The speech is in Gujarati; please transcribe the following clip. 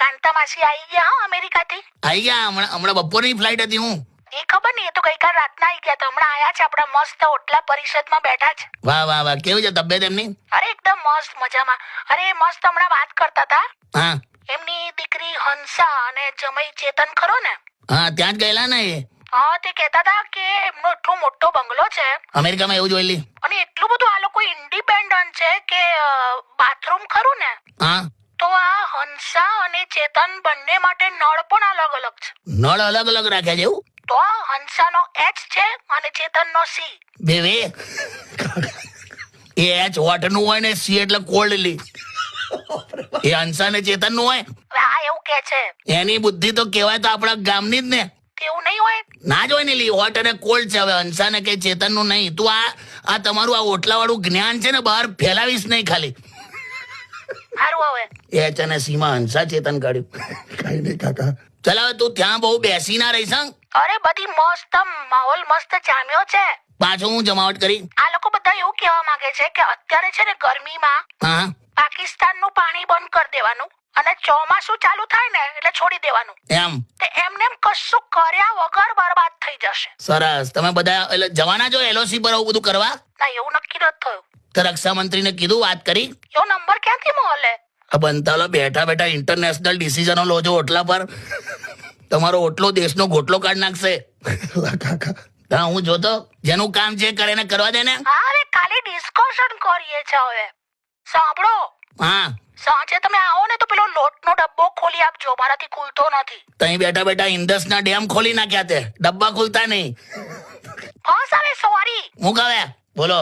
કાંતા માસી આવી ગયા હો અમેરિકાથી. આવી ગયા હમણાં બપોરની ફ્લાઇટ હતી. હું એ ખબર નહીં, એ તો ગઈકાલ રાતના આવી ગયા. તો હમણાં આયા છે આપણા મસ્ત ઓટલા પરિષદમાં બેઠા છે. વાહ વાહ વાહ, કેવી છે તબિયત એમની? અરે એકદમ મસ્ત મજામાં. અરે મસ્ત હમણાં વાત કરતા હતા. હા એમની દીકરી હંસા અને જમાઈ ચેતન ખરો ને, હા, ત્યાં જ ગયેલા ને એ હા, તે કહેતા હતા કે એમનો એટલો મોટો બંગલો છે અમેરિકામાં. એવું જોયેલી. અને એટલું બધું આ લોકો ઇન્ડિપેન્ડન્ટ છે કે બાથરૂમ ખરું ને, હા, તો આ હંસા અને ચેતન બંને માટે નળ પણ અલગ અલગ છે. નળ અલગ અલગ રાખ્યા છે એવું? તો આ હંસાનો એચ છે અને ચેતનનો સી. બે એ એચ હોટ નું હોય ને સી એટલે કોલ્ડલી. એ હંસા ને ચેતન નું હોય. હવે આ એવું કે છે, એની બુદ્ધિ તો કહેવાય તો આપણા ગામની જ ને. તેવું નહીં હોય. ના જ હોય ને લી, હોટ અને કોલ્ડ છે. હવે હંસા ને કે ચેતન નું નહીં. તું આ તમારું આ ઓટલા વાળું જ્ઞાન છે ને બહાર ફેલાવીશ નહીં ખાલી. સારું હવે એચ અને સી માં હંસા ચેતન કાઢ્યું. કઈ નહીં કાકા. ચાલ હવે તું ત્યાં બહુ બેસી ના રહીશ. અરે બધી મસ્ત માહોલ મસ્ત જામ્યો છે. પાછું હું જમાવટ કરી. આ લોકો બધા એવું કહેવા માંગે છે કે અત્યારે છે ને ગરમીમાં હા, પાકિસ્તાનનું પાણી બંધ કરી દેવાનું અને ચોમાસું ચાલુ થાય ને એટલે છોડી દેવાનું. એમ તે એમને એમ કશું કર્યા વગર બરબાદ થઈ જશે. સરસ. તમે બધા એટલે જવાના છો એલઓસી પર આવું બધું કરવા? ના, એવું નક્કી નથી થયું. તો રક્ષામંત્રીને કીધું, વાત કરી? એવો નંબર ક્યાંથી મળે? આ બનતાલો બેઠા બેઠા ઇન્ટરનેશનલ ડિસિઝનો લો છો ઓટલા પર. તમારો ઓટલો દેશનો ગોટલો કાઢ નાખશે. હા, હું જોતો જેનું કામ જે કરે ને કરવા દે ને. હા, હવે ખાલી ડિસ્કશન કરીએ છે. હવે સાંભળો, હા, સાંજે તમે આવો ને તો પેલો લોટનો ડબ્બો ખોલી આપજો, મારાથી ખુલતો નથી. તઈ બેઠા બેઠા ઇન્ડસના ડેમ ખોલી નાખ્યા તે, ડબ્બા ખુલતા નહીં. બસ હવે સોરી. હું કહે બોલો.